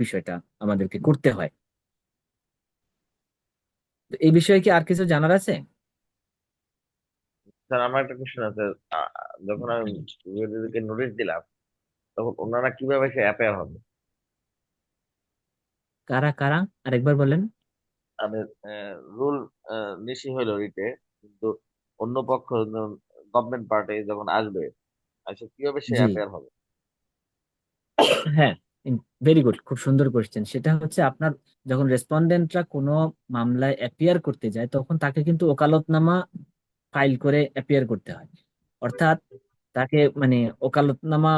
বিষয়টা আমাদেরকে করতে হয়। তো এই বিষয়ে কি আর কিছু জানার আছে? স্যার আমার একটা কোশ্চেন আছে। যখন আমি নোটিশ দিলাম, তখন ওনারা কিভাবে সে অ্যাপেয়ার হবে? কারা কারা আরেকবার বলেন। আমি রুল নিশ্চিত হইলো রিটে, কিন্তু অন্য পক্ষ গভর্নমেন্ট পার্টি যখন আসবে, আচ্ছা কিভাবে সে জি, অ্যাপেয়ার হবে? হ্যাঁ, ভেরি গুড, খুব সুন্দর কোয়েশ্চেন। সেটা হচ্ছে আপনার যখন রেসপন্ডেন্টরা কোনো মামলায় অ্যাপিয়ার করতে যায় তখন তাকে কিন্তু ওকালতনামা ফাইল করে অ্যাপিয়ার করতে হয়। অর্থাৎ তাকে মানে ওকালতনামা,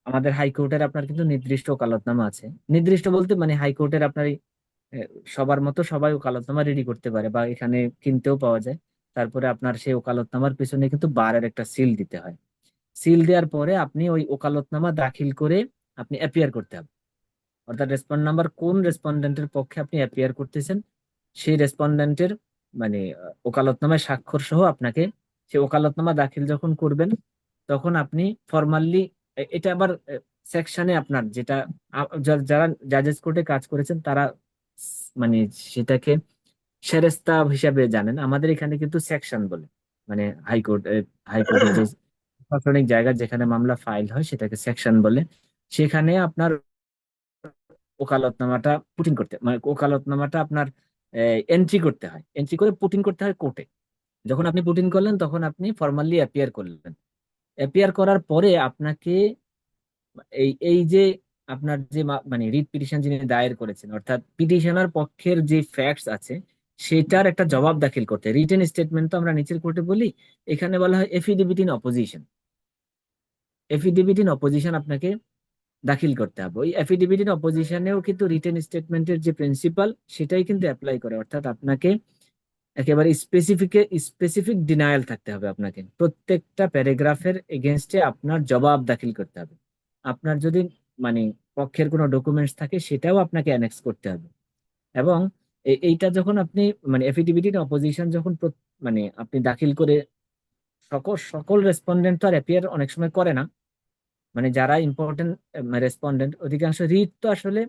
আমাদের হাইকোর্টের আপনার কিন্তু নির্দিষ্ট ওকালতনামা আছে। নির্দিষ্ট বলতে মানে হাইকোর্টের আপনার এ, সবার মতো সবাই ওকালতনামা রেডি করতে পারে বা এখানে কিনতেও পাওয়া যায়। তারপরে আপনার সেই ওকালতনামার পিছনে কিন্তু বারের একটা সিল দিতে হয়। সিল দেওয়ার পরে আপনি ওই ওকালতনামা দাখিল করে আপনি অ্যাপিয়ার করতে হবে। অর্থাৎ রেসপন্ড নাম্বার কোন রেসপন্ডেন্টের পক্ষে আপনি অ্যাপিয়ার করতেছেন সেই রেসপন্ডেন্টের মানে ওকালতনামায় স্বাক্ষর সহ আপনাকে সেই ওকালতনামা দাখিল যখন করবেন তখন আপনি ফরমালি, এটা আবার সেকশনে আপনার যেটা যারা জাজেস কোর্টে কাজ করেছেন তারা মানে সেটাকে সেরেস্তা হিসাবে জানেন। আমাদের এখানে কিন্তু সেকশন বলে, মানে হাইকোর্ট, হাইকোর্টের যে প্রশাসনিক জায়গা যেখানে মামলা ফাইল হয় সেটাকে সেকশন বলে। সেখানে আপনার ওকালতনামাটা পুটিং করতে মানে ওকালতনামাটা আপনার এন্ট্রি করতে হয়, এন্ট্রি করে পুটিং করতে হয় কোর্টে। যখন আপনি পুটিং করলেন তখন আপনি ফর্মালি অ্যাপিয়ার করলেন। অ্যাপিয়ার করার পরে আপনাকে এই এই যে আপনার যে মানে রিট পিটিশন যিনি দায়ের করেছেন অর্থাৎ পিটিশনার পক্ষের যে ফ্যাক্টস আছে সেটার একটা জবাব দাখিল করতে, রিটেন স্টেটমেন্ট তো আমরা নিচের কোর্টে বলি, এখানে বলা হয় affidavit in opposition. Affidavit in opposition আপনাকে দাখিল করতে হবে। ওই এফিডেভিট ইন অপোজিশনেও কিন্তু রিটেন স্টেটমেন্টের যে প্রিন্সিপাল সেটাই কিন্তু অ্যাপ্লাই করে। অর্থাৎ আপনাকে একেবারে স্পেসিফিক ডিনায়াল থাকতে হবে, আপনাকে প্রত্যেকটা প্যারাগ্রাফের এগেনস্টে আপনার জবাব দাখিল করতে হবে। আপনার যদি মানে পক্ষের কোনো ডকুমেন্টস থাকে সেটাও আপনাকে অ্যানেক্স করতে হবে। এবং এইটা যখন আপনি মানে এফিডেভিট ইন অপোজিশন যখন মানে আপনি দাখিল করে, সকল সকল রেসপন্ডেন্ট তো আর অ্যাপিয়ার অনেক সময় করে না। মানে যারা ইম্পর্টেন্ট রেসপন্ডেন্ট, অধিকাংশ রিট তো আসলে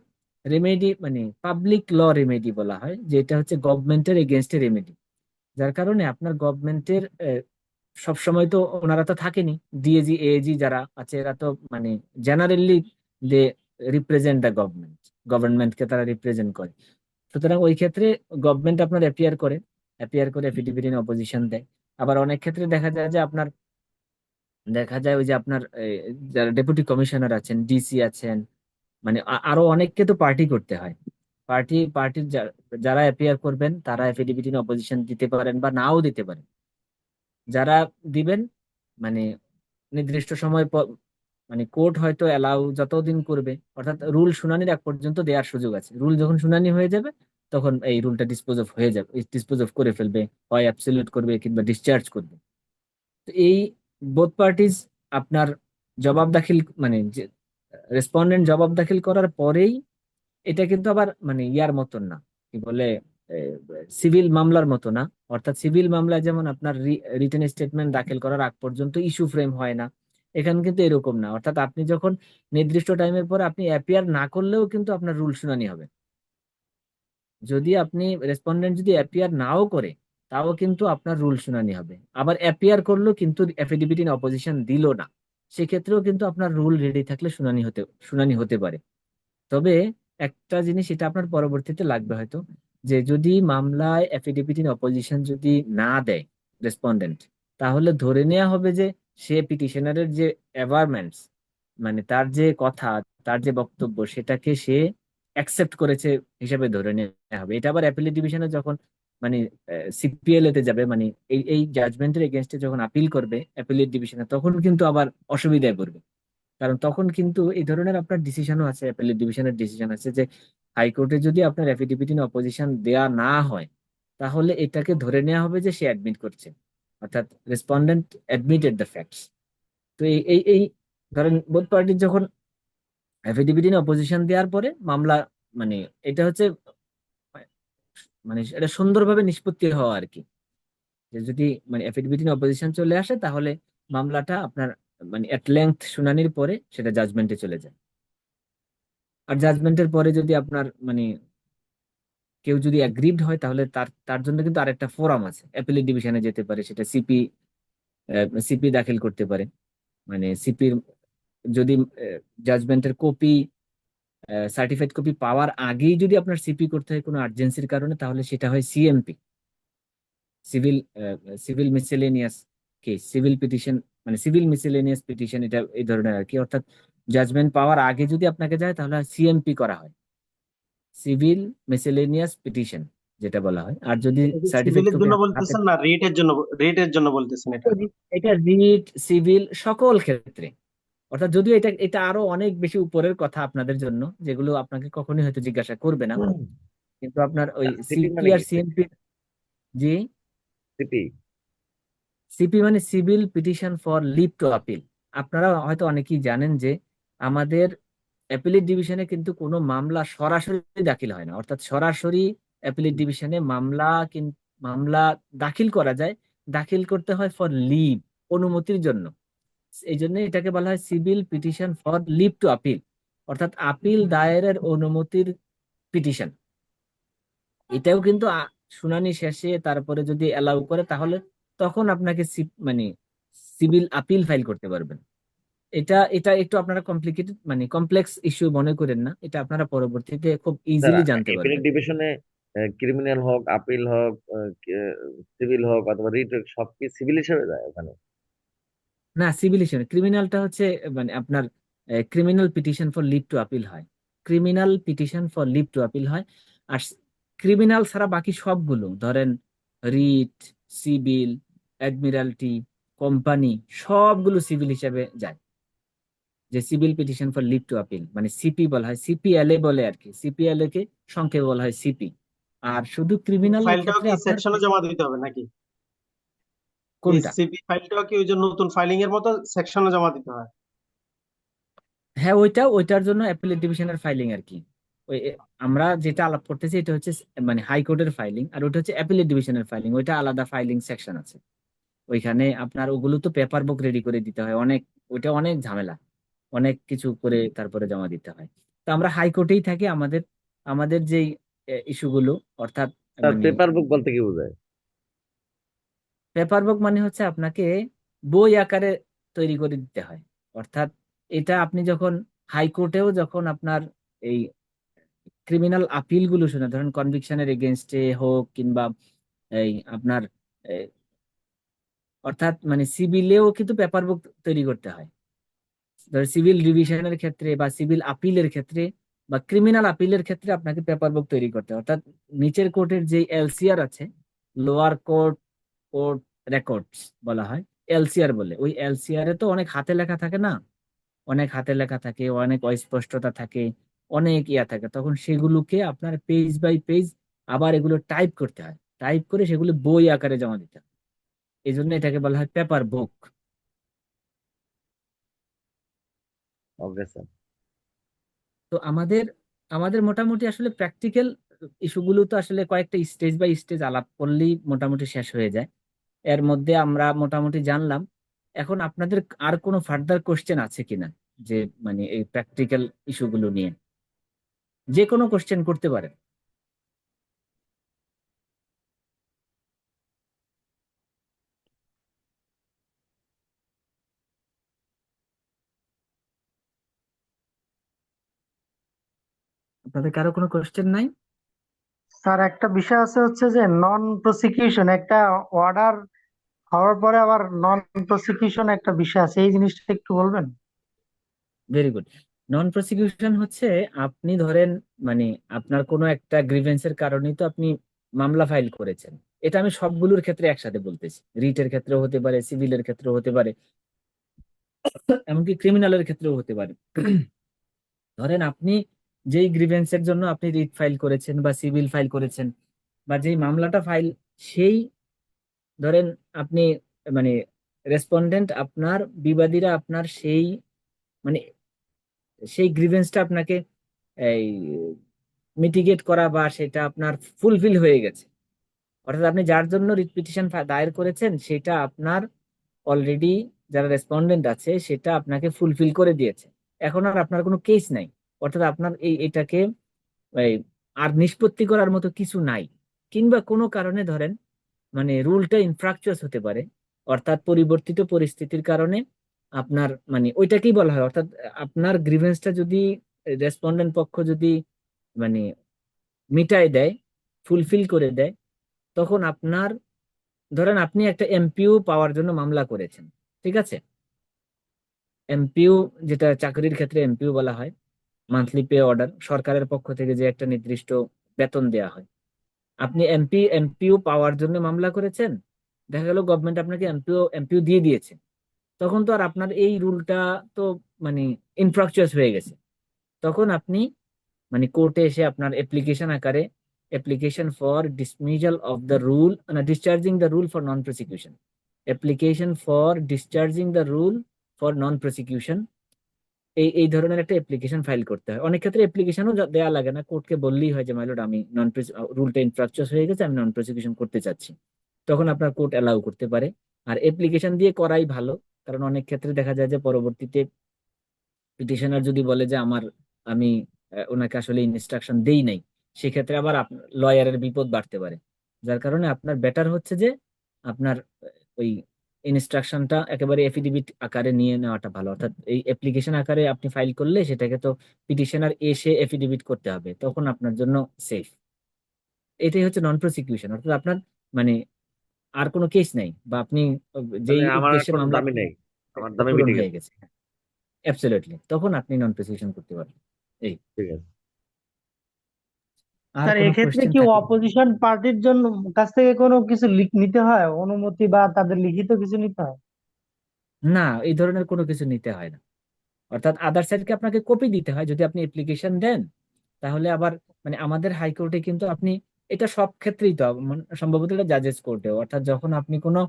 রেমেডি মানে পাবলিক ল রেমেডি বলা হয়, যেটা হচ্ছে গভর্নমেন্টের এগেনস্টে রেমেডি। যার কারণে আপনার গভর্নমেন্টের সব সময় তো ওনারা তো থাকেনি। ডিএজি এএজি যারা আছে এরা তো মানে generally they represent the government, গভর্নমেন্টকে তারা রিপ্রেজেন্ট করে। সুতরাং ওই ক্ষেত্রে গভর্নমেন্ট আপনার অ্যাপিয়ার করে, অ্যাপিয়ার করে এফিডেভিট ইন অপোজিশন দেয়। আবার অনেক ক্ষেত্রে দেখা যায় যে আপনার দেখা যায় ওই যে আপনার যারা ডেপুটি কমিশনার আছেন, ডিসি আছেন, মানে আরো অনেককে তো পার্টি করতে হয়। পার্টির যারা অ্যাপিয়ার করবেন তারা এফিডেভিট ইন অপোজিশন দিতে পারেন বা নাও দিতে পারেন। যারা দিবেন মানে নির্দিষ্ট সময় মানে কোর্ট হয়তো অ্যালাউ যতদিন করবে, অর্থাৎ রুল শুনানির আগ পর্যন্ত দেওয়ার সুযোগ আছে। রুল যখন শুনানি হয়ে যাবে তখন এই রুলটা ডিসপোজ অফ হয়ে যাবে, ডিসপোজ অফ করে ফেলবে, হয় অ্যাবসলিউট করবে কিংবা ডিসচার্জ করবে। তো এই বোথ পার্টিজ আপনার জবাব দাখিল মানে যে রেসপন্ডেন্ট জবাব দাখিল করার পরেই, এটা কিন্তু আবার মানে ইয়ার মতন না, কি বলে, সিভিল মামলার মতো না। অর্থাৎ সিভিল মামলায় যেমন আপনার রিটেন স্টেটমেন্ট দাখিল করার আগ পর্যন্ত ইস্যু ফ্রেম হয় না, এখানে কিন্তু এরকম না। অর্থাৎ আপনি যখন নির্দিষ্ট টাইমের পর আপনি অ্যাপিয়ার না করলেও কিন্তু আপনার রুল শুনানি হবে। যদি আপনি রেসপন্ডেন্ট যদি অ্যাপিয়ার নাও করে তাও কিন্তু আপনার রুল শুনানি হবে। আবার অ্যাপিয়ার করলো কিন্তু এফিডেভিট ইন অপোজিশন দিল না, সেক্ষেত্রেও কিন্তু আপনার রুল রেডি থাকলে শুনানি হতে পারে। তবে একটা জিনিস এটা আপনার পরবর্তীতে লাগবে হয়তো, যে যদি মামলায় এফিডেভিট ইন অপোজিশন যদি না দেয় রেসপন্ডেন্ট, তাহলে ধরে নেওয়া হবে যে সে পিটিশনারের যে অ্যাভারমেন্টস মানে তার যে কথা, তার যে বক্তব্য সেটাকে সে অ্যাকসেপ্ট করেছে হিসেবে ধরে নেওয়া হবে। এটা আবার অ্যাপিলেট ডিভিশনে যখন মানে সিপিএল তে যাবে, মানে এই জাজমেন্টের এগেনস্টে যখন আপিল করবে অ্যাপিলেট ডিভিশনে, তখন কিন্তু আবার অসুবিধায় পড়বে। কারণ তখন কিন্তু এই ধরনের আপনার ডিসিশনও আছে, অ্যাপিলেট ডিভিশনের ডিসিশন আছে যে হাইকোর্টে যদি আপনার এফিডেভিট ইন অপোজিশন দেয়া না হয় তাহলে এটাকে ধরে নেওয়া হবে যে সে অ্যাডমিট করছে, অর্থাৎ রেসপন্ডেন্ট অ্যাডমিটেড দ্য ফ্যাক্টস। তো এই ধরেন বোথ পার্টির যখন এফিডেভিট ইন অপোজিশন দেওয়ার পরে মামলা মানে এটা হচ্ছে মানে এটা সুন্দরভাবে নিষ্পত্তি হওয়া আর কি। যে যদি মানে এফিডেভিট ইন অপোজিশন চলে আসে তাহলে মামলাটা আপনার মানে এট লেংথ শুনানির পরে সেটা জাজমেন্টে চলে যায়। আর জাজমেন্টের পরে যদি আপনার মানে কেউ যদি অ্যাগ্রিড হয়, তাহলে তার তার জন্য কিন্তু আরেকটা ফোরাম আছে, অ্যাপিলেট ডিভিশনে যেতে পারে, সেটা সিপি দাখিল করতে পারে। মানে সিপির যদি জাজমেন্টের কপি, সার্টিফাইড কপি পাওয়ার আগেই যদি আপনার সিপি করতে হয় কোনো আর্জেন্সির কারণে, তাহলে সেটা হয় CMP, civil civil miscellaneous case, civil petition, মানে সিভিল মিসেলেনিয়াস পিটিশন, এটা এই ধরনের আর কি। অর্থাৎ জাজমেন্ট পাওয়ার আগে যদি আপনাকে যায়, তাহলে সিএমপি করা হয়, সিভিল মিসেলেনিয়াস পিটিশন যেটা বলা হয়। আর যদি এটা কি সার্টিফাইড সিভিলের কপি জন্য হাতে, বলতেছেন না রেটের জন্য বলতেছেন এটা? এটা রিট, সিভিল সকল ক্ষেত্রে। অর্থাৎ যদিও এটা এটা আরো অনেক বেশি উপরের কথা আপনাদের জন্য, যেগুলো আপনাকে কখনোই হয়তো জিজ্ঞাসা করবে না, কিন্তু আপনার ওই সিপি সিপি মানে আর কি? সিএমপি। জি, সিপি। সিপি মানে civil petition for leave to appeal. আপনারা হয়তো অনেকেই জানেন যে আমাদের অ্যাপিলেট ডিভিশনে কিন্তু কোনো মামলা সরাসরি দাখিল হয় না। অর্থাৎ সরাসরি অ্যাপিলেট ডিভিশনে মামলা দাখিল করা যায়, দাখিল করতে হয় ফর লিভ, অনুমতির জন্য। এই জন্য এটাকে বলা হয় civil petition for leave to appeal, অর্থাৎ আপিল দায়েরের অনুমতির পিটিশন। এটাও কিন্তু শুনানি শেষে তারপরে যদি অ্যালাউ করে, তাহলে তখন আপনাকে মানে সিভিল আপিল ফাইল করতে পারবেন। এটা এটা একটু আপনারা কমপ্লিকেটেড, মানে কমপ্লেক্স ইস্যু মনে করেন না, এটা আপনারা পরবর্তীতে খুব স্যার, ইজিলি জানতে এপিলেট পারবেন। ডিভিশনে ক্রিমিনাল হোক, আপিল হোক, সিভিল হোক অথবা রিট হোক, সব কি সিভিল হিসেবে যায় ওখানে? না, সিভিল ইস্যু, ক্রিমিনালটা হচ্ছে মানে আপনার criminal petition for leave to appeal হয়, criminal petition for leave to appeal হয়। আর ক্রিমিনাল ছাড়া বাকি সবগুলো ধরেন রিট, সিভিল, অ্যাডমিরালটি, কোম্পানি, সবগুলো সিভিল হিসেবে যায়। যে civil petition for leave to appeal মানে সিপি বলা হয়, সিপিএলএ বলে আর কি, সিপিএলএ কে সংক্ষেপে বলা হয় সিপি। আর শুধু ক্রিমিনালের ফাইলটাও ক্ষেত্রে কি আপনার সেকশনে জমা দিতে হবে নাকি? এই কোনটা? সিপি ফাইলটাও কি ওই যে নতুন ফাইলিং এর মতো সেকশনে জমা দিতে হয়? হ্যাঁ, ওইটার জন্য অ্যাপিলেট ডিভিশনের ফাইলিং আর কি। ওই আমরা যেটা আলাপ করতেছি এটা হচ্ছে মানে হাইকোর্টের ফাইলিং, আর ওটা হচ্ছে অ্যাপিলেট ডিভিশনের ফাইলিং, ওইটা আলাদা ফাইলিং সেকশন আছে। ওইখানে আপনার ওগুলো তো পেপার বুক রেডি করে দিতে হয়, অনেক, ওইটা অনেক ঝামেলা, অনেক কিছু করে তারপরে জমা দিতে হয়। তো আমরা হাইকোর্টেই থাকি, আমাদের আমাদের যেই ইস্যুগুলো, অর্থাৎ স্যার, মানে পেপার বুক বলতে কি বোঝায়? পেপার বুক মানে হচ্ছে আপনাকে বই আকারে তৈরি করে দিতে হয়। অর্থাৎ এটা আপনি যখন হাইকোর্টেও যখন আপনার এই ক্রিমিনাল আপিল গুলো শুনে, ধরেন কনভিকশনের এগেনস্টে হোক কিংবা এই আপনার এই, অর্থাৎ মানে সিভিলেও কিন্তু পেপার বুক তৈরি করতে হয়। ধর সিভিল ডিভিশনের ক্ষেত্রে বা সিভিল আপিলের ক্ষেত্রে বা ক্রিমিনাল আপিলের ক্ষেত্রে আপনাকে পেপার বুক তৈরি করতে হয়। অর্থাৎ নিচের কোর্টের যে এলসিআর আছে, লোয়ার কোর্ট কোর্ট রেকর্ডস বলা হয়, এলসিআর বলে। ওই এলসিআর এ তো অনেক হাতে লেখা থাকে না, অনেক হাতে লেখা থাকে, অনেক অস্পষ্টতা থাকে, অনেক ইয়া থাকে, তখন সেগুলোকে আপনার পেজ বাই পেজ আবার এগুলো টাইপ করতে হয়, টাইপ করে সেগুলো বই আকারে জমা দিতে হয়। এই জন্য এটাকে বলা হয় পেপার বুক। Okay sir. তো আমাদের আমাদের মোটামুটি আসলে প্র্যাকটিক্যাল ইস্যুগুলো তো আসলে কয়েকটা স্টেজ বাই স্টেজ আলাপ করলেই মোটামুটি শেষ হয়ে যায়। এর মধ্যে আমরা মোটামুটি জানলাম। এখন আপনাদের আর কোনো ফার্দার কোশ্চেন আছে কিনা, যে মানে এই প্র্যাকটিক্যাল ইস্যুগুলো নিয়ে যে কোনো কোশ্চেন করতে পারেন। আপনাদের কারো কোনো কোশ্চেন নাই? স্যার, একটা বিষয় আছে, হচ্ছে যে নন প্রসিকিউশন একটা অর্ডার হওয়ার পরে আবার নন প্রসিকিউশন একটা বিষয় আছে, এই জিনিসটা একটু বলবেন? Very good. নন প্রসিকিউশন হচ্ছে আপনি ধরেন মানে আপনার কোনো একটা গ্রিভেন্সের কারণেই তো আপনি মামলা ফাইল করেছেন। এটা আমি সবগুলোর ক্ষেত্রে একসাথে বলতেছি, রিটের ক্ষেত্রেও হতে পারে, সিভিলের ক্ষেত্রেও হতে পারে, এমনকি ক্রিমিনালের ক্ষেত্রেও হতে পারে। ধরেন আপনি যেই গ্রিভেন্সের জন্য আপনি রিট ফাইল করেছেন বা সিভিল ফাইল করেছেন বা যেই মামলাটা ফাইল, সেই ধরেন আপনি মানে রেসপন্ডেন্ট আপনার, বিবাদীরা আপনার সেই মানে সেই গ্রিভেন্সটা আপনাকে এই মিটিগেট করা বা সেটা আপনার ফুলফিল হয়ে গেছে। অর্থাৎ আপনি যার জন্য রিট পিটিশন দায়ের করেছেন সেটা আপনার অলরেডি, যারা রেসপন্ডেন্ট আছে সেটা আপনাকে ফুলফিল করে দিয়েছে, এখন আর আপনার কোনো কেস নাই। অর্থাৎ আপনার এটাকে এই আর নিষ্পত্তি করার মতো কিছু নাই, কিংবা কোনো কারণে ধরেন মানে রুলটা ইনফ্রাকচুয়াস হতে পারে, অর্থাৎ পরিবর্তিত পরিস্থিতির কারণে আপনার মানে ওইটাকেই বলা হয়, অর্থাৎ আপনার গ্রিভেন্সটা যদি রেসপন্ডেন্ট পক্ষ যদি মানে মিটায় দেয়, ফুলফিল করে দেয়, তখন আপনার ধরেন আপনি একটা এমপিও পাওয়ার জন্য মামলা করেছেন, ঠিক আছে? এমপিও, যেটা চাকরির ক্ষেত্রে এমপিও বলা হয়, মান্থলি পে অর্ডার, সরকারের পক্ষ থেকে যে একটা নির্দিষ্ট বেতন দেয়া হয়। আপনি এমপিও পাওয়ার জন্য মামলা করেছেন, দেখা গেল গভর্নমেন্ট আপনাকে এমপিও দিয়ে দিয়েছে, তখন তো আর আপনার এই রুলটা তো মানে ইনফ্রাকচুয়াস হয়ে গেছে। তখন আপনি মানে কোর্টে এসে আপনার অ্যাপ্লিকেশন আকারে, application for dismissal of the rule, না discharging the rule for non prosecution, application for discharging the rule for non prosecution, এই এই ধরনের একটা অ্যাপ্লিকেশন ফাইল করতে হয়। অনেক ক্ষেত্রে অ্যাপ্লিকেশনও দেওয়া লাগে না, কোর্টকে বললেই হয় যে মাই লর্ড, আমি নন রুলটা ইনফ্রাকচার হয়ে গেছে, আমি নন প্রসিকিউশন করতে চাচ্ছি, তখন আপনার কোর্ট অ্যালাউ করতে পারে। আর অ্যাপ্লিকেশন দিয়ে করাই ভালো, কারণ অনেক ক্ষেত্রে দেখা যায় যে পরবর্তীতে পিটিশনার যদি বলে যে আমি ওনাকে আসলে ইনস্ট্রাকশন দেই নাই, সেক্ষেত্রে আবার লয়ারের বিপদ বাড়তে পারে। যার কারণে আপনার বেটার হচ্ছে যে আপনার ওই ইনস্ট্রাকশনটা একেবারে এফিডেভিট আকারে নিয়ে নেওয়াটা ভালো, অর্থাৎ এই অ্যাপ্লিকেশন আকারে আপনি ফাইল করলে সেটাকে তো পিটিশনার এসে এফিডেভিট করতে হবে, তখন আপনার জন্য সেফ। এটাই হচ্ছে নন প্রসিকিউশন, অর্থাৎ আপনার মানে আর কোনো কেস নাই, বা আপনি মানে যেই আমার আর উদ্দেশ্যে কোনো মামলা দামি নেই, আমার দামি পূরণ মিটে হয়ে গেছে। গেছে, অ্যাবসলিউটলি, তখন আপনি নন প্রসিকিউশন করতে পারবেন। এই, ঠিক আছে। আর স্যার কোনো এক্ষেত্রে কোশ্চেন কি থাকে? অপোজিশন পার্টির জন্য কাছ থেকে কোনো কিছু নিতে হয়, অনুমতি বা তাদের লিখিত কিছু নিতে হয়? না, এই ধরনের কোনো কিছু নিতে হয় না, অর্থাৎ আদার সাইডকে আপনাকে কপি দিতে হয় যদি আপনি অ্যাপ্লিকেশন দেন। তাহলে আবার মানে আমাদের হাইকোর্টে কিন্তু আপনি, এটা সব ক্ষেত্রেই তো সম্ভবত এটা জাজেস কোর্টেও, অর্থাৎ যখন আপনি কোনো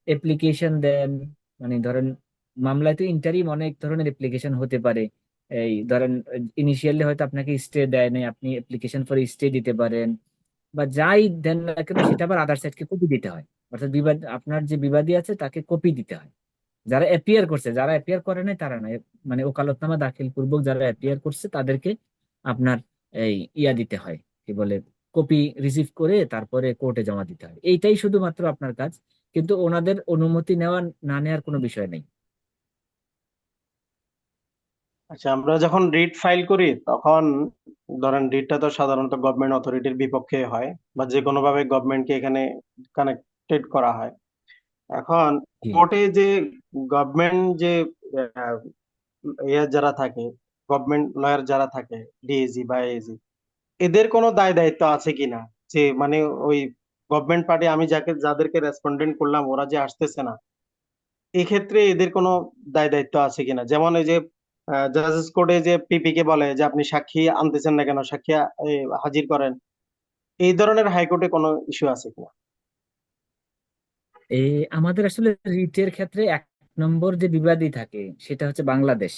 অ্যাপ্লিকেশন দেন, মানে ধরেন মামলায় তো ইন্টারিম অনেক ধরনের অ্যাপ্লিকেশন হতে পারে। এই ধরেন ইনিশিয়ালি হয়তো আপনাকে স্টে দেয় নাই, আপনি অ্যাপ্লিকেশন ফর স্টে দিতে পারেন, বা যাই দেন না কেন সেটা আবার আদার সাইডকে কপি দিতে হয়, অর্থাৎ আপনার যে বিবাদী আছে তাকে কপি দিতে হয়। যারা অ্যাপিয়ার করছে, যারা অ্যাপিয়ার করে নাই তারা নাই, মানে ওকালতনামা দাখিল পূর্বক যারা অ্যাপিয়ার করছে তাদেরকে আপনার এই ইয়া দিতে হয়, কি বলে, কপি রিসিভ করে তারপরে কোর্টে জমা দিতে হয়, এইটাই শুধুমাত্র আপনার কাজ, কিন্তু ওনাদের অনুমতি নেওয়া না নেওয়ার কোনো বিষয় নেই। আচ্ছা, আমরা যখন রিট ফাইল করি তখন ধরেন রিটটা তো সাধারণত গভর্নমেন্ট অথরিটির বিপক্ষে হয়, বা যে কোনো ভাবে গভর্নমেন্টকে এখানে কানেক্টেড করা হয়। এখন জি। কোর্টে যে গভর্নমেন্ট যে আহ, যারা থাকে, গভর্নমেন্ট লয়ার যারা থাকে, ডিএজি বা এজি, এদের কোনো দায় দায়িত্ব আছে কিনা? যে মানে ওই গভর্নমেন্ট পার্টি, আমি যাদেরকে রেসপন্ডেন্ট করলাম ওরা যে আসতেছে না, এক্ষেত্রে এদের কোনো দায় দায়িত্ব আছে কিনা? যেমন এই যে জাজেস কোর্টে যে পিপি কে বলে যে আপনি সাক্ষী আনতেছেন না কেন, সাক্ষী হাজির করেন, এই ধরনের হাইকোর্টে কোনো ইস্যু আছে কিনা? এই আমাদের আসলে রিটের ক্ষেত্রে এক নম্বর যে বিবাদী থাকে সেটা হচ্ছে বাংলাদেশ,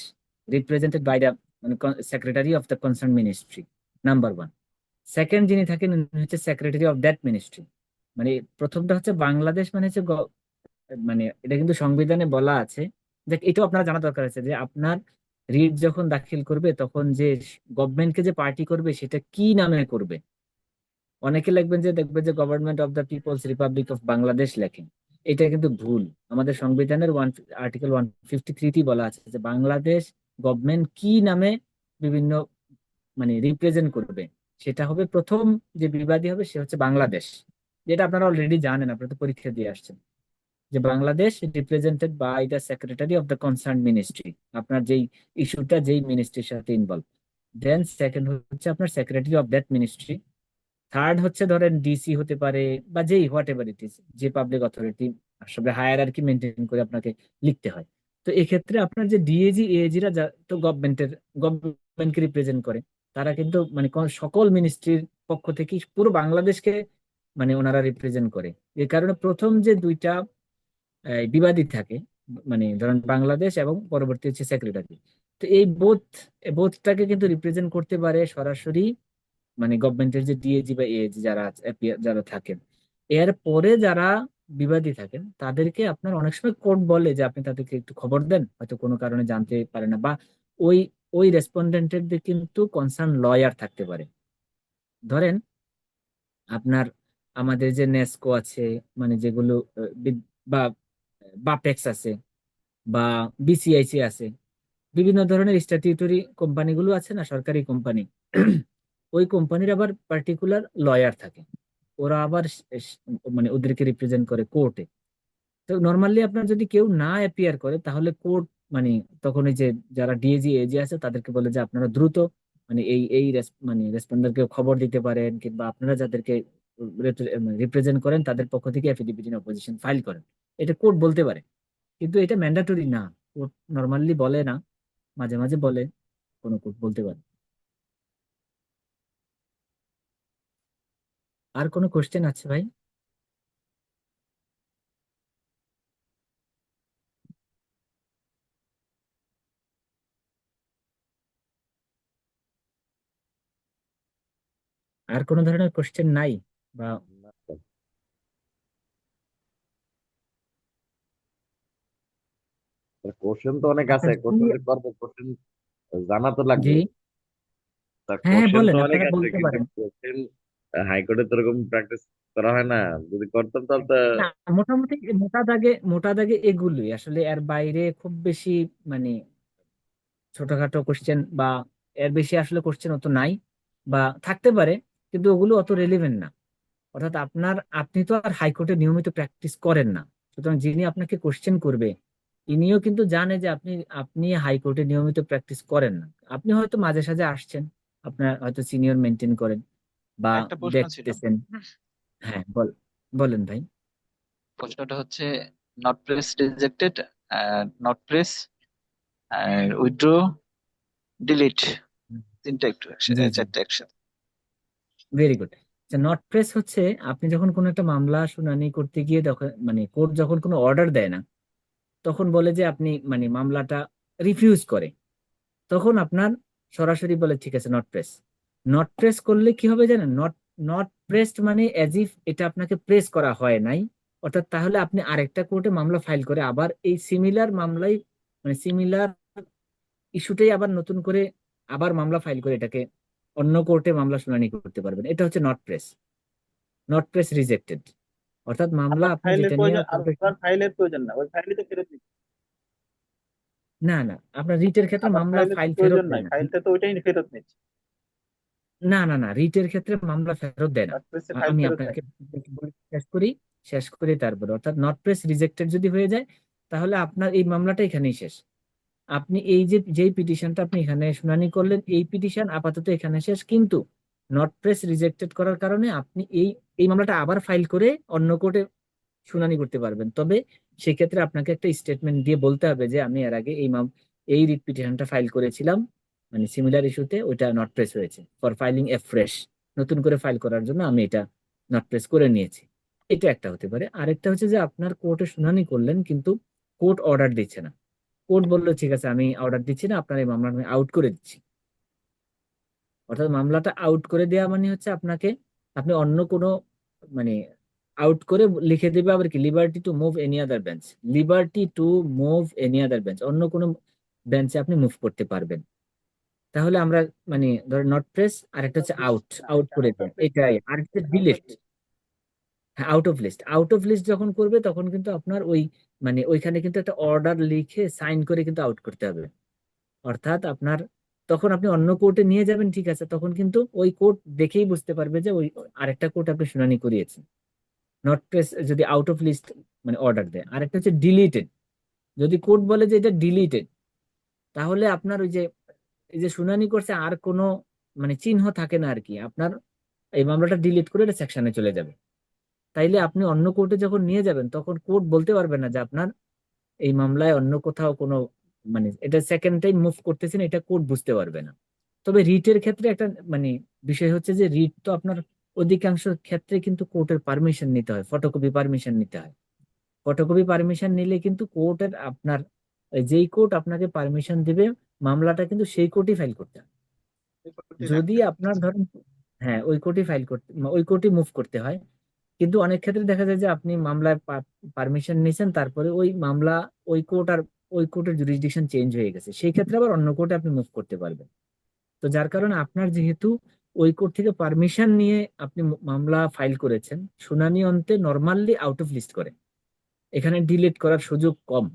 রিপ্রেজেন্টেড বাই দ্য মানে secretary of the concern ministry, number one. Second যিনি থাকেন উনি হচ্ছে সেক্রেটারি অফ দ্যাট মিনিস্ট্রি। মানে প্রথমটা হচ্ছে বাংলাদেশ, মানে হচ্ছে মানে এটা কিন্তু সংবিধানে বলা আছে, যে এটাও আপনার জানা দরকার আছে যে আপনার রিট যখন দাখিল করবে তখন যে গভর্নমেন্টকে যে পার্টি করবে সেটা কি নামে করবে। অনেকে লিখবেন যে, দেখবে যে government of the people's republic of Bangladesh লেখেন, এটা কিন্তু ভুল। আমাদের সংবিধানের আর্টিকেল 153 বলা আছে যে বাংলাদেশ গভর্নমেন্ট কি নামে বিভিন্ন মানে রিপ্রেজেন্ট করবে, সেটা হবে প্রথম যে বিবাদী হবে সে হচ্ছে বাংলাদেশ, যেটা আপনারা অলরেডি জানেন, আপনারা তো পরীক্ষা দিয়ে আসছেন, যে Bangladesh represented by the secretary of the concern ministry, আপনার যেই ইস্যুটা যেই মিনিস্ট্রির সাথে ইনভলভ। দেন সেকেন্ড হচ্ছে আপনার secretary of that ministry. Third হচ্ছে ধরেন ডিসি হতে পারে, বা যেই হোয়াট এভার ইট ইজ, যে পাবলিক অথরিটি, আসলে হায়ারার্কি মেনটেন করে আপনাকে লিখতে হয়। তো এক্ষেত্রে আপনার যে ডিএজি এএজিরা তো গভর্নমেন্টকে রিপ্রেজেন্ট করে, তারা কিন্তু মানে সকল মিনিস্ট্রির পক্ষ থেকে পুরো বাংলাদেশকে মানে ওনারা রিপ্রেজেন্ট করে। এই কারণে প্রথম যে দুইটা বিবাদী থাকে, মানে ধরেন বাংলাদেশ এবং পরবর্তী হচ্ছে সেক্রেটারি, তো এই বোথটাকে কিন্তু রিপ্রেজেন্ট করতে পারে সরাসরি মানে গভর্নমেন্টের যে ডিএজি বা এএজি যারা যারা থাকেন। এর পরে যারা বিবাদী থাকেন তাদেরকে আপনার অনেক সময় কোর্ট বলে যে আপনি তাদেরকে একটু খবর দেন, হয়তো কোনো কারণে জানতে পারে না, বা ওই ওই রেসপন্ডেন্টের কিন্তু কনসার্ন লয়ার থাকতে পারে। ধরেন আপনার আমাদের যে নেসকো আছে, মানে যেগুলো বা বাপেক্স আছে, বা বিসিআইসি আছে, বিভিন্ন ধরনের স্ট্যাটিউটরি কোম্পানিগুলো আছে না, সরকারি কোম্পানি। ওই কোম্পানির আবার পার্টিকুলার লয়ার থাকে। ওরা আবার মানে ওদেরকে রিপ্রেজেন্ট করে কোর্টে। তো নর্মালি আপনার যদি কেউ না অ্যাপিয়ার করে তাহলে কোর্ট, মানে তখন ওই যে যারা ডিএজি এজি আছে তাদেরকে বলে যে আপনারা দ্রুত মানে এই মানে রেসপন্ডারকে খবর দিতে পারেন, কিংবা আপনারা যাদেরকে রিপ্রেজেন্ট করেন তাদের পক্ষ থেকে এফিডেভিট ইন অপোজিশন ফাইল করেন। এটা কোর্ট বলতে পারে, কিন্তু এটা ম্যান্ডাটরি না। কোর্ট নর্মালি বলে না, মাঝে মাঝে বলে, কোনো কোর্ট বলতে পারে। আর কোনো কোশ্চেন আছে ভাই? আর কোনো ধরনের কোশ্চেন নাই? বা কোশ্চেন তো অনেক আছে, আপনার কি? কোশ্চেন করবো, কোশ্চেন জানা তো জি, লাগবে। তা হ্যাঁ হ্যাঁ, কোশ্চেন তো বলেন, অনেক আপনারা আছে, বলতে কিন্তু পারেন। কোশ্চেন হাইকোর্টে তো এরকম প্র্যাকটিস করা হয় না। যদি করতাম তাহলে তো না, মোটামুটি মোটা দাগে এগুলোই আসলে, এর বাইরে খুব বেশি মানে ছোটখাটো কোশ্চেন বা এর বেশি আসলে কোশ্চেন অত নাই, বা থাকতে পারে, কিন্তু ওগুলো অত রেলিভেন্ট না। অর্থাৎ আপনি তো আর হাইকোর্টে নিয়মিত প্র্যাকটিস করেন না, সুতরাং যিনি আপনাকে কোশ্চেন করবে ইনিও কিন্তু জানে যে আপনি আপনি হাইকোর্টে নিয়মিত প্র্যাকটিস করেন না। আপনি হয়তো মাঝে সাঝে আসছেন, আপনার হয়তো সিনিয়র মেনটেন করেন বা একটা প্রশ্ন ছিল। দেখতেছেন। হ্যাঁ, বলেন ভাই। প্রশ্নটা হচ্ছে not press rejected, not press, withdraw, delete, তিনটা একটু জি জি, চারটা একসাথে। Very good. নট প্রেস হচ্ছে আপনি যখন কোনো একটা মামলা শুনানি করতে গিয়ে মানে কোর্ট যখন কোনো অর্ডার দেয় না, তখন বলে যে আপনি মানে মামলাটা রিফিউজ করে, তখন আপনার সরাসরি বলে ঠিক আছে নট প্রেস। নট প্রেস করলে কি হবে জানেন? নট নট প্রেসড মানে অ্যাজ ইফ এটা আপনাকে প্রেস করা হয় নাই। অর্থাৎ তাহলে আপনি আরেকটা কোর্টে মামলা ফাইল করে আবার এই সিমিলার মামলাই, মানে সিমিলার ইস্যুটাই আবার নতুন করে আবার মামলা ফাইল করে এটাকে অন্য কোর্টে মামলা শুনানি করতে পারবেন। এটা হচ্ছে not press, not press rejected. অর্থাৎ মামলা আবার আপনি ফাইলের যেটা নিয়ে প্রয়োজন, কোর্টে, আবার ফাইলের প্রয়োজন না, ওই ফাইলই তো ফেরত দিচ্ছে। না না, আপনার রিটের ক্ষেত্রে আবার মামলা ফাইলের তো ফাইল ফেরত প্রয়োজন নাই, দেয় না। ফাইলটা তো ওইটাই ফেরত নিচ্ছে। না না না, রিটের ক্ষেত্রে মামলা ফেরত দেয় না। নট প্রেসে ফাইল আমি ফেরত দেয়। আপনাকে শেষ করি তারপরে। অর্থাৎ নট প্রেস রিজেক্টেড যদি হয়ে যায় তাহলে আপনার এই মামলাটা এখানেই শেষ। আপনি এই যে যেই পিটিশনটা আপনি এখানে শুনানি করলেন, এই পিটিশন আপাতত এখানে শেষ, কিন্তু নট প্রেস রিজেক্টেড করার কারণে আপনি এই এই মামলাটা আবার ফাইল করে অন্য কোর্টে শুনানি করতে পারবেন। তবে সেক্ষেত্রে আপনাকে একটা স্টেটমেন্ট দিয়ে বলতে হবে যে আমি এর আগে এই রিট পিটিশনটা ফাইল করেছিলাম, মানে সিমিলার ইস্যুতে, ওইটা নট প্রেস হয়েছে, ফর ফাইলিং এ ফ্রেশ, নতুন করে ফাইল করার জন্য আমি এটা নট প্রেস করে নিয়েছি। এটা একটা হতে পারে। আরেকটা হচ্ছে যে আপনার কোর্টে শুনানি করলেন কিন্তু কোর্ট অর্ডার দিচ্ছে না। কোর্ট বললো ঠিক আছে আমি অর্ডার দিচ্ছি না, আপনার এই মামলা আমি আউট করে দিচ্ছি। অর্থাৎ মামলাটা আউট করে দেওয়া মানে হচ্ছে আপনি অন্য কোনো মানে আউট করে লিখে দেবে আবার কি, liberty to move any other bench, liberty to move any other bench, অন্য কোনো বেঞ্চে আপনি মুভ করতে পারবেন। তাহলে আমরা মানে ধর নট প্রেস, আর একটা হচ্ছে আউট, আউট করে আউট অফ দেয় লিস্ট, এটাই, আর একটা আউট অফ ডিলিট। লিস্ট। হ্যাঁ, আউট অফ লিস্ট যখন করবে তখন কিন্তু আপনার ওই মানে ওইখানে কিন্তু একটা অর্ডার লিখে সাইন করে কিন্তু আউট করতে হবে। অর্থাৎ আপনার তখন আপনি অন্য কোর্টে নিয়ে যাবেন, ঠিক আছে, তখন কিন্তু ওই কোর্ট দেখেই বুঝতে পারবে যে ওই আরেকটা কোর্ট আপনি শুনানি করিয়েছেন। নট প্রেস যদি আউট অফ লিস্ট মানে অর্ডার দেয়। আরেকটা হচ্ছে ডিলিটেড। যদি কোর্ট বলে যে এটা ডিলিটেড, তাহলে আপনার ওই যে এই যে শুনানি করছে আর কোনো মানে চিহ্ন থাকে না আর কি, আপনার এই মামলাটা ডিলিট করে এটা সেকশনে চলে যাবে। তাইলে আপনি অন্য কোর্টে যখন নিয়ে যাবেন তখন কোর্ট বলতে পারবে না যে আপনার এই মামলায় অন্য কোথাও কোনো মানে এটা সেকেন্ড টাইম মুভ করতেছেন, এটা কোর্ট বুঝতে পারবে না। তবে রিটের ক্ষেত্রে একটা মানে বিষয় হচ্ছে যে রিট তো আপনার অধিকাংশ ক্ষেত্রে কিন্তু কোর্টের পারমিশন নিতে হয়, ফটোকপি পারমিশন নিতে হয়। ফটোকপি পারমিশন নিলে কিন্তু কোর্টের আপনার যেই কোর্ট আপনাকে পারমিশন দিবে মামলাটা কিন্তু সেই কোর্টই ফাইল করতে হয়। যদি আপনার ধরেন, হ্যাঁ, ওই কোর্টই ফাইল করতে, ওই কোর্টই মুভ করতে হয়। কিন্তু অনেক ক্ষেত্রে দেখা যায় যে আপনি মামলায় পারমিশন নিয়েছেন, তারপরে ওই মামলা ওই কোর্ট আর ওই কোর্টের জুরিসডিকশন চেঞ্জ হয়ে গেছে, সেই ক্ষেত্রে আবার অন্য কোর্টে আপনি মুভ করতে পারবেন। তো যার কারণে আপনার যেহেতু ওই কোর্ট থেকে পারমিশন নিয়ে আপনি মামলা ফাইল করেছেন, শুনানি অন্তে নর্মালি আউট অফ লিস্ট করে, এখানে ডিলিট করার সুযোগ কম।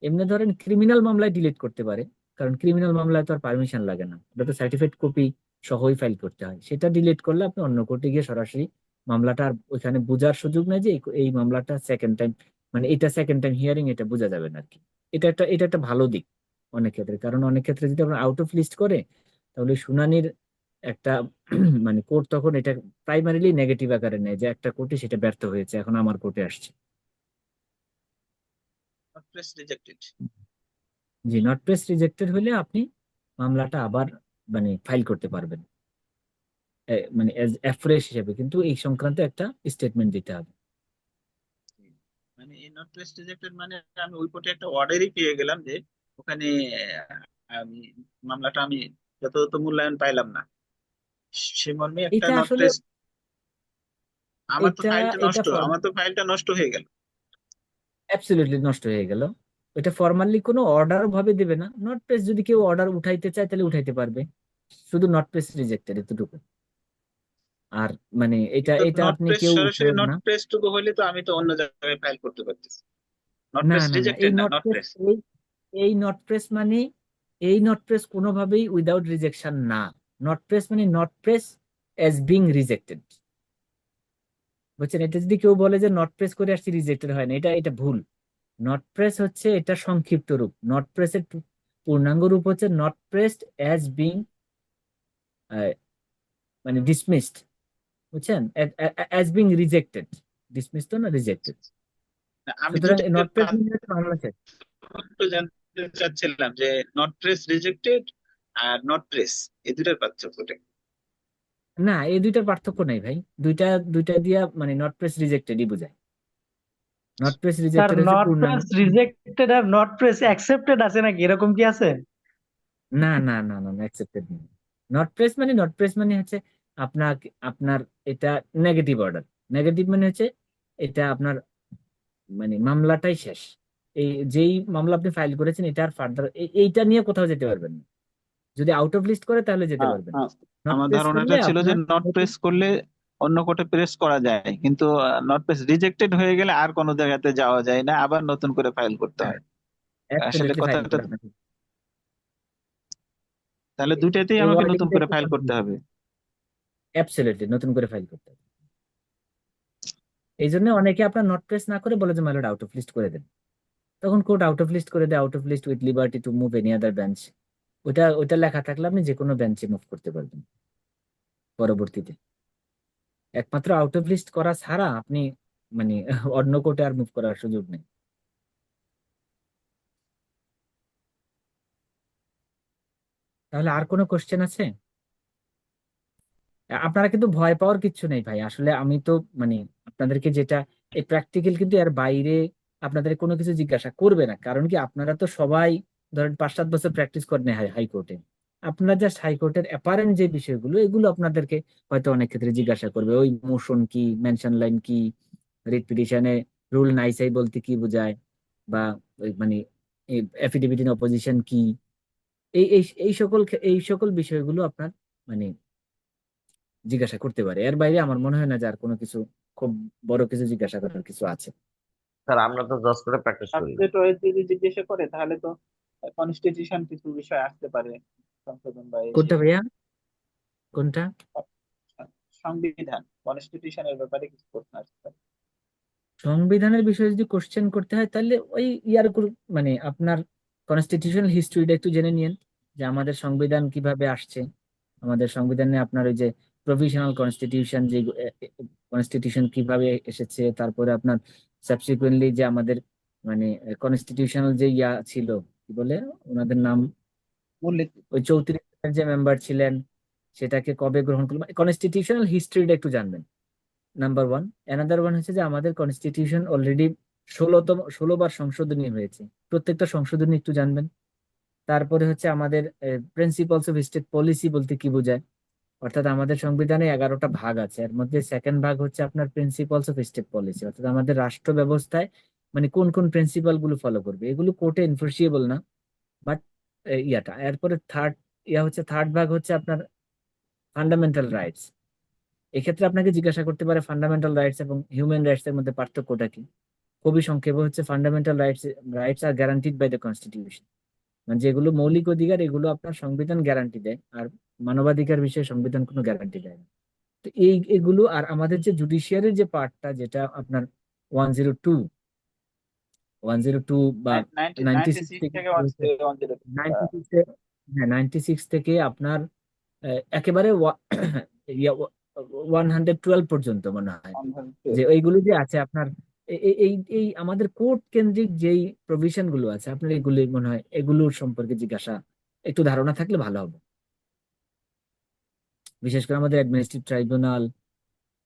এমনি ধরেন ক্রিমিনাল মামলায় ডিলিট করতে পারে, কারণ ক্রিমিনাল মামলায় তো আর পারমিশন লাগে না, ওটা তো সার্টিফাইড কপি সহই ফাইল করতে হয়। সেটা ডিলিট করলে আপনি অন্য কোর্টে গিয়ে সরাসরি মামলাটা আর ওইখানে বোঝার সুযোগ নেই যে এই মামলাটা সেকেন্ড টাইম, মানে এটা সেকেন্ড টাইম হিয়ারিং, এটা বোঝা যাবে না আর কি। এটা একটা ভালো দিক অনেক ক্ষেত্রে, কারণ অনেক ক্ষেত্রে যদি আপনার আউট অফ লিস্ট করে তাহলে শুনানির একটা মানে কোর্ট তখন এটা প্রাইমারিলি নেগেটিভ আকারে নেয় যে একটা কোর্টে সেটা ব্যর্থ হয়েছে, এখন আমার কোর্টে আসছে। Not press rejected. G, not press rejected হলে আপনি মামলাটা আবার মানে ফাইল করতে পারবেন, মানে ফ্রেশ হিসেবে, কিন্তু এই সংক্রান্ত একটা স্টেটমেন্ট দিতে হবে। মানে এই নট প্রেস রিজেক্টেড মানে আমি ওই কোর্টে একটা অর্ডারই পেয়ে গেলাম যে ওখানে আমি মামলাটা আমি যথাযথ মূল্যায়ন পাইলাম না, সে মর্মে একটা এটা নট আসলে প্রেস। এটা এটা আমার তো ফাইলটা নষ্ট হয়ে গেল। অ্যাবসলিউটলি নষ্ট হয়ে গেল। এটা ফর্মালি কোনো অর্ডার ভাবে দেবে না। নট প্রেস যদি কেউ অর্ডার উঠাইতে চায় তাহলে উঠাইতে পারবে, শুধু নট প্রেস রিজেক্টেড এতটুকু। আর মানে এটা কিন্তু এটা নট আপনি প্রেস, কেউ সরাসরি উঠায় নট না। প্রেস টুকু হইলে তো আমি তো অন্য জায়গায় ফাইল করতে পারতেছি। নট না প্রেস না না, রিজেক্টেড না, নট প্রেস। এই নট প্রেস মানে এই নট প্রেস কোনোভাবেই উইদাউট রিজেকশন না। নট প্রেস মানে not press as being rejected, বুঝছেন? এটা যদি কেউ বলে যে নট প্রেস করে আসছি রিজেক্টেড হয় না, এটা এটা ভুল। নট প্রেস হচ্ছে এটা সংক্ষিপ্ত রূপ, নট প্রেসের পূর্ণাঙ্গ রূপ হচ্ছে নট প্রেসড অ্যাজ বিং মানে ডিসমিসড, বুঝছেন? অ্যাজ বিং রিজেক্টেড, ডিসমিস তো না, রিজেক্টেড। না, আমি সুতরাং দুইটার নট প্রেস মামলা শেষ। পার্থক্য জানতে চাচ্ছিলাম যে not press rejected are not press, এই দুটার পার্থক্যটা কি? না, এই দুইটার পার্থক্য নাই ভাই, দুইটা দুইটা দিয়া মানে নট প্রেস রিজেক্টেডই বোঝায়। নট প্রেস স্যার, রিজেক্টেড হচ্ছে নট পূর্ণাঙ্গ। Press rejected are not press accepted আছে নাকি, এরকম কি আছে? না না না না না, অ্যাকসেপ্টেড নেই। নট প্রেস মানে হচ্ছে আপনার আপনার এটা নেগেটিভ অর্ডার। নেগেটিভ মানে হচ্ছে এটা আপনার মানে মামলাটাই শেষ, এই যেই মামলা আপনি ফাইল করেছেন এটা আর ফার্দার এইটা নিয়ে কোথাও যেতে পারবেন না। যদি আউট অফ লিস্ট করে তাহলে যেতে আ- পারবেন। আ- নট আমার প্রেস করলে ধারণাটা ছিল যে আপনার নট প্রেস করলে অন্য কোর্টে প্রেস করা যায়, কিন্তু নট প্রেস রিজেক্টেড হয়ে গেলে আর কোনো জায়গাতে যাওয়া যায় না, আবার নতুন করে ফাইল করতে হয়। আসলে অ্যাবসলিউটলি ফাইল কথাটা করে আপনাকে, তাহলে দুইটাতেই এই আমাকে নতুন ওয়ার্ডিংটা করে একটু ফাইল করতে কনফিউজ। হবে। অ্যাবসলিউটলি নতুন করে ফাইল করতে হবে। এই জন্য অনেকে আপনার নট প্রেস না করে বলে যে my lord out of list করে দেন, তখন কোর্ট আউট অফ লিস্ট করে দেয়, out of list with liberty to move any other bench. ওইটা লেখা থাকলে আপনি যে কোনো বেঞ্চে মুভ করতে পারবেন পরবর্তীতে। একমাত্র আউট অফ লিস্ট করা ছাড়া আপনি মানে অন্য কোর্টে আর মুভ করার সুযোগ নেই। তাহলে আর কোনো কোশ্চেন আছে? আপনারা কিন্তু ভয় পাওয়ার কিচ্ছু নেই ভাই, আসলে আমি তো মানে আপনাদেরকে যেটা এই প্র্যাকটিক্যাল, কিন্তু এর বাইরে আপনাদের কোনো কিছু জিজ্ঞাসা করবে না, কারণ কি আপনারা তো সবাই ধরেন 5-7 বছর প্র্যাকটিস করেন হাইকোর্টে। আপনারা জাস্ট হাইকোর্টের অ্যাপারেন্ট যে বিষয়গুলো এগুলো আপনাদেরকে হয়তো অনেক ক্ষেত্রে জিজ্ঞাসা করবে, ওই মোশন কি, মেনশন লাইন কি, রিট পিটিশনে রুল নাইসাই বলতে কি বোঝায়, বা ওই মানে এফিডেভিট ইন অপোজিশন কি, এই সকল বিষয়গুলো আপনার মানে জিজ্ঞাসা করতে পারে। এর বাইরে আমার মনে হয় না যে আর কোনো কিছু খুব বড় কিছু জিজ্ঞাসা করার কিছু আছে। স্যার আমরা তো জজ করে প্র্যাকটিস করি। সাবজেক্ট ওয়াইজ যদি জিজ্ঞাসা করে তাহলে তো কনস্টিটিউশন কিছু বিষয় আসতে পারে, সংশোধন বা এই কোনটা সেই। ভাইয়া, কোনটা? সংবিধান, কনস্টিটিউশনের ব্যাপারে কিছু প্রশ্ন আসতে পারে। সংবিধানের বিষয়ে যদি কোশ্চেন করতে হয় তাহলে ওই মানে আপনার কনস্টিটিউশনাল হিস্ট্রিটা একটু জেনে নিন, যে আমাদের সংবিধান কিভাবে আসছে। আমাদের সংবিধানে আপনার ওই যে প্রভিশনাল কনস্টিটিউশন, যে কনস্টিটিউশন কিভাবে এসেছে, তারপরে আপনার সাবসিকুয়েন্টলি যে আমাদের মানে কনস্টিটিউশনাল যে ছিল, কি বলে ওনাদের নাম, মূলনীতি। ওই 34 যে মেম্বার ছিলেন সেটাকে কবে গ্রহণ করলো, কনস্টিটিউশনাল হিস্ট্রিটা একটু জানবেন, নাম্বার ওয়ান। অ্যানাদার ওয়ান হচ্ছে যে আমাদের কনস্টিটিউশন অলরেডি 16বার সংশোধনী হয়েছে, প্রত্যেকটা সংশোধনী একটু জানবেন। তারপরে হচ্ছে আমাদের প্রিন্সিপালস অফ স্টেট পলিসি বলতে কি বোঝায়, অর্থাৎ আমাদের সংবিধানে 11টা ভাগ আছে, এর মধ্যে সেকেন্ড ভাগ হচ্ছে আপনার প্রিন্সিপালস অফ স্টেট পলিসি, অর্থাৎ আমাদের রাষ্ট্র ব্যবস্থায় মানে কোন কোন প্রিন্সিপাল গুলো ফলো করবে, এগুলো কোর্টে এনফোর্সিয়েবল না। বাট ইয়াটা এরপরে থার্ড ভাগ হচ্ছে আপনার ফান্ডামেন্টাল রাইটস। এক্ষেত্রে আপনাকে জিজ্ঞাসা করতে পারে ফান্ডামেন্টাল রাইটস এবং হিউম্যান রাইটস এর মধ্যে পার্থক্যটা কি। খুবই সংক্ষেপে হচ্ছে ফান্ডামেন্টাল রাইটস রাইটস আর গ্যারান্টিড বাই দ্য কনস্টিটিউশন, মানে যেগুলো মৌলিক অধিকার এগুলো আপনার সংবিধান গ্যারান্টি দেয়, আর মানবাধিকার বিষয়ে সংবিধান কোনো গ্যারান্টি দেয় না। তো এগুলো আর আমাদের যে জুডিশিয়ারির যে পার্টটা, যেটা আপনার 102 102 বা 96 96 থেকে থেকে শুরু হচ্ছে, 103 96 হ্যাঁ 96 থেকে আপনার একেবারে 112 পর্যন্ত মনে হয়, যে এইগুলো যে আছে আপনার এই এই আমাদের কোর্ট কেন্দ্রিক যেই প্রভিশন গুলো আছে আপনার, এগুলি মনে হয় এগুলোর সম্পর্কে জিজ্ঞাসা একটু ধারণা থাকলে ভালো হবে। বিশেষ করে আমাদের অ্যাডমিনিস্ট্রেটিভ ট্রাইব্যুনাল,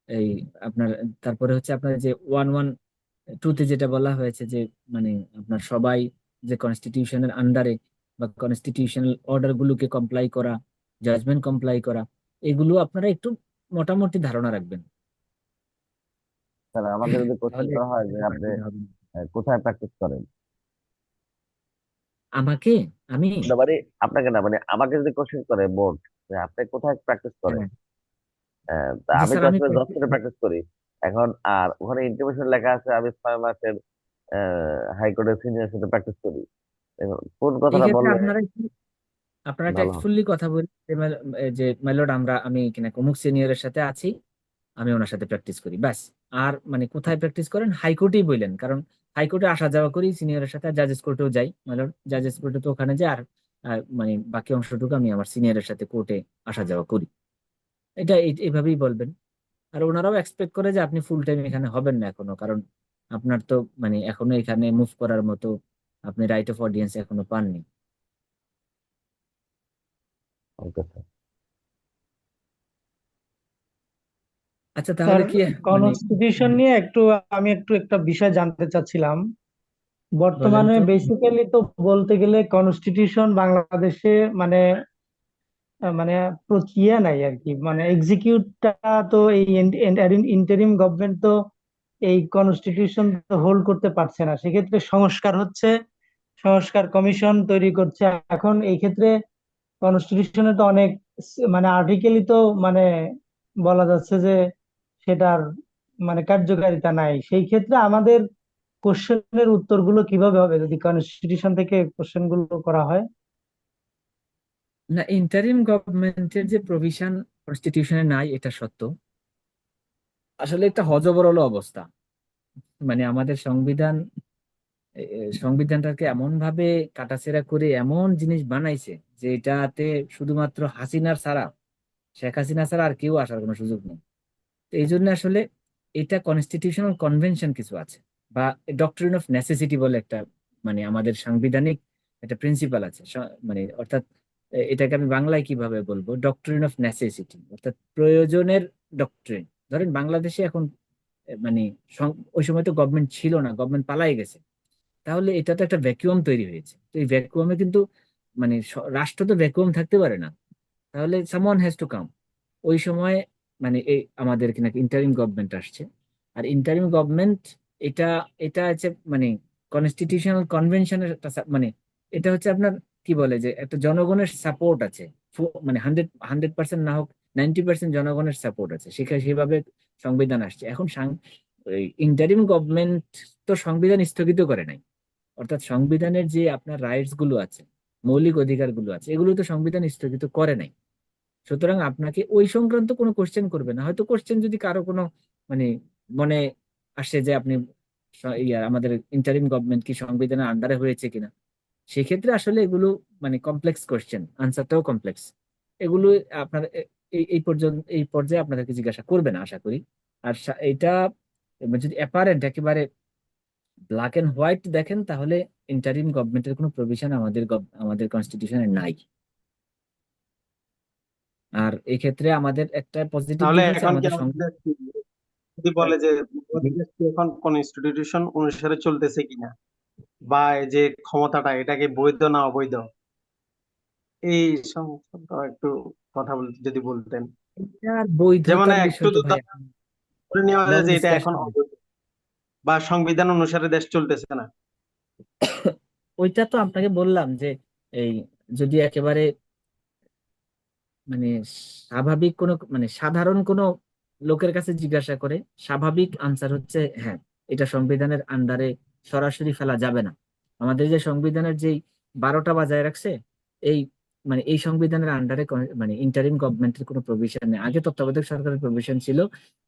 এই আপনার তারপরে হচ্ছে আপনার যে 112-তে যেটা বলা হয়েছে যে মানে আপনার সবাই যে কনস্টিটিউশনের আন্ডারে বা কনস্টিটিউশনাল অর্ডার গুলোকে কমপ্লাই করা, জাজমেন্ট কমপ্লাই করা, এগুলো আপনারা একটু মোটামুটি ধারণা রাখবেন, স্যার আমাকে যদি কোশ্চেন তাহলে করা হয় যে একটু আপনি সুবিধা হবে। কোথায় প্র্যাকটিস করেন, আমাকে আমি না মানে আপনাকে না, মানে আমাকে যদি কোশ্চেন করে বোর্ড যে আপনি কোথায় প্র্যাকটিস করেন, হ্যাঁ, তা জি আমি স্যার তো আমি আসলে যশোরে প্র্যাকটিস করি এখন। আর ওখানে ইন্টিমেশন লেখা আছে আমি 6 মাসের হাইকোর্টের সিনিয়র সাথে প্র্যাকটিস করি। এখন কোন এই কথাটা ক্ষেত্রে বললে আপনারা ভালো হবে? ট্যাক্টফুলি কথা বলি যে যে মাইলর্ড আমি কিনা অমুক সিনিয়রের সাথে আছি, আমি ওনার সাথে প্র্যাকটিস করি ব্যাস। আর মানে কোথায় প্র্যাকটিস করেন হাইকোর্টেই বললেন, কারণ হাইকোর্টে আসা যাওয়া করি সিনিয়রের সাথে, জাজেস কোর্টেও যাই মাইলর্ড, জাজেস কোর্টে তো ওখানে যাই, আর মানে বাকি অংশটুকু আমি আমার সিনিয়রের সাথে কোর্টে আসা যাওয়া করি। এটা এইভাবেই বলবেন। আর ওনারাও এক্সপেক্ট করে যে আপনি ফুল টাইম এখানে হবেন না এখনো, কারণ আপনার তো মানে এখনো এখানে মুভ করার মতো আপনি রাইট অফ অডিয়েন্স এখনো পাননি। Okay sir. আচ্ছা স্যার তাহলে কি মানে কনস্টিটিউশন নিয়ে আমি একটা বিষয় জানতে চাচ্ছিলাম। বলেন বর্তমানে তো। বেসিক্যালি তো বলতে গেলে কনস্টিটিউশন বাংলাদেশে মানে মানে প্রক্রিয়া নাই আর কি, মানে এক্সিকিউটটা তো এই ইন্টারিম গভর্নমেন্ট তো এই কনস্টিটিউশন তো হোল্ড করতে পারছে না, সেক্ষেত্রে সংস্কার হচ্ছে, সংস্কার কমিশন তৈরি করছে। এখন এই ক্ষেত্রে কনস্টিটিউশনে তো অনেক মানে আর্টিকেলই তো মানে বলা যাচ্ছে যে সেটার মানে কার্যকারিতা নাই। সেই ক্ষেত্রে আমাদের কোশ্চেনের উত্তরগুলো কিভাবে হবে যদি কনস্টিটিউশন থেকে কোশ্চেন গুলো করা হয়? না, ইন্টারিম গভর্নমেন্টের যে প্রভিশন কনস্টিটিউশনে নাই এটা সত্য, আসলে একটা হযবরল অবস্থা। মানে আমাদের সংবিধানটাকে এমন ভাবে কাটাছেঁড়া করে এমন জিনিস বানাইছে যে এটাতে শুধুমাত্র শেখ হাসিনা ছাড়া আর কেউ আসার কোনো সুযোগ নেই। তো এই জন্য আসলে এটা কনস্টিটিউশনাল কনভেনশন কিছু আছে, বা ডক্ট্রিন অফ নেসেসিটি বলে একটা মানে আমাদের সাংবিধানিক একটা প্রিন্সিপাল আছে, মানে অর্থাৎ এটাকে আমি বাংলায় কিভাবে বলবো, ডক্ট্রিন অফ নেসেসিটি অর্থাৎ প্রয়োজনের ডক্ট্রিন। ধরেন বাংলাদেশে এখন মানে ওই সময় তো গভর্নমেন্ট ছিল না, গভর্নমেন্ট পালাই গেছে, তাহলে এটা তো একটা ভ্যাকুয়াম তৈরি হয়েছে। তো এই ভ্যাকুয়ামে কিন্তু মানে রাষ্ট্র তো ভ্যাকুয়াম থাকতে পারে না, তাহলে সামওয়ান হ্যাজ টু কাম। ওই সময় মানে এই আমাদের কিনা ইন্টারিম গভর্নমেন্ট আসছে। আর ইন্টারিম গভর্নমেন্ট এটা এটা হচ্ছে মানে কনস্টিটিউশনাল কনভেনশনের একটা মানে এটা হচ্ছে আপনার কি বলে যে একটা জনগণের সাপোর্ট আছে, মানে 100% না হোক 90% জনগণের সাপোর্ট আছে, সেখানে সেভাবে সংবিধান আসছে। এখন ইন্টারিম গভর্নমেন্ট তো সংবিধান স্থগিত করে নাই, অর্থাৎ সংবিধানের যে আপনার রাইটস গুলো আছে, মৌলিক অধিকার গুলো আছে, এগুলো তো সংবিধান স্থগিত করে নাই। সুতরাং আপনাকে ওই সংক্রান্ত কোনো কোশ্চেন করবে না। হয়তো কোশ্চেন যদি কারো কোনো মানে মনে আসে যে আপনি আমাদের ইন্টারিম গভর্নমেন্ট কি সংবিধানের আন্ডারে হয়েছে কিনা, সেক্ষেত্রে আসলে এগুলো মানে কমপ্লেক্স কোশ্চেন, আনসারটাও কমপ্লেক্স। এগুলো আপনার এই পর্যায়ে আপনাদেরকে জিজ্ঞাসা করবে না আশা করি। আর এটা যদি অ্যাপারেন্ট একেবারে ব্ল্যাক এন্ড হোয়াইট দেখেন, তাহলে ইন্টারিম গভর্নমেন্টের কোনো প্রভিশন আমাদের কনস্টিটিউশনে নাই। আর এই ক্ষেত্রে আমাদের একটা পজিটিভ তাহলে দিক হচ্ছে এখন কি আমাদের আমাদের যদি বলে যে আমাদের দেশ কি এখন কনস্টিটিউশন অনুসারে চলতেছে কিনা, বা এই যে ক্ষমতাটা এটা কি বৈধ না অবৈধ, এই সংক্রান্ত একটু কথা বলতে যদি বলতেন। এটার যেমন বৈধতার একটু বিষয় তো তো ভাই ধরে নেওয়া লং যায় যে এটা এখন ডিসকাশন। অবৈধ। বা সংবিধান অনুসারে দেশ চলতেছে না? ওইটা তো আপনাকে বললাম যে এই যদি একেবারে মানে স্বাভাবিক কোনো মানে সাধারণ কোনো লোকের কাছে জিজ্ঞাসা করে, স্বাভাবিক আনসার হচ্ছে হ্যাঁ, এটা সংবিধানের আন্ডারে সরাসরি ফেলা যাবে না। আমাদের যে সংবিধানের যেই 12টা বাজায় রাখছে, এই মানে এই সংবিধানের আন্ডারে মানে ইন্টারিম গভর্নমেন্টের কোনো প্রভিশন নেই। আগে তত্ত্বাবধায়ক সরকারের প্রভিশন ছিল,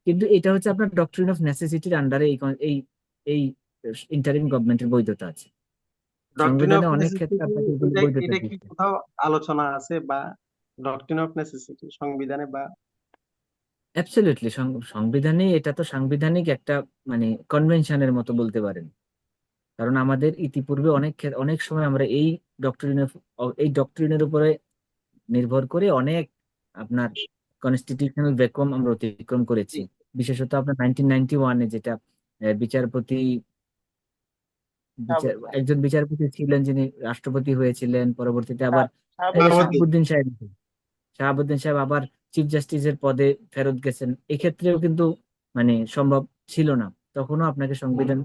কিন্তু এটা হচ্ছে আপনার ডক্ট্রিন অফ নেসেসিটির আন্ডারে এই এই ইন্টারিম গভর্নমেন্টের বৈধতা আছে। ডক্ট্রিন অফ সংবিধানে অনেক ক্ষেত্রে নেসেসিটি, আপনাকে এগুলো এটা বৈধতা এটা কি দিচ্ছে। কোথাও আলোচনা আছে বা ডক্ট্রিন অফ নেসেসিটি সংবিধানে বা? অ্যাবসলিউটলি সংবিধানে এটা তো সাংবিধানিক একটা মানে কনভেনশনের মতো বলতে পারেন। কারণ আমাদের ইতিপূর্বে অনেক সময় আমরা এই ডক্ট্রিনের উপরে নির্ভর করে অনেক আপনার কনস্টিটিউশনাল ভ্যাকুয়াম আমরা অতিক্রম করেছি। বিশেষত আপনার 1991-এ যেটা বিচারপতি একজন বিচারপতি ছিলেন যিনি রাষ্ট্রপতি হয়েছিলেন, পরবর্তীতে আবার সভাপতি। শাহাবুদ্দিন সাহেব আবার চিফ জাস্টিসের পদে ফেরত গেছেন। এক্ষেত্রেও কিন্তু মানে সম্ভব ছিল না, তখনও আপনাকে সংবিধান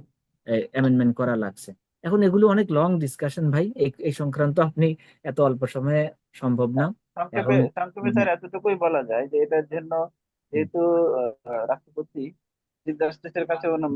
অ্যামেন্ডমেন্ট করা লাগছে। এখন এগুলো অনেক লং ডিসকাশন ভাই, এই সংক্রান্ত আপনি এত অল্প সময়ে সম্ভব না সংক্ষেপে এখন। সংক্ষেপে মানে স্যার এতটুকুই বলা যায় যে এটার জন্য যেহেতু রাষ্ট্রপতি চিফ জাস্টিসের কাছে মানে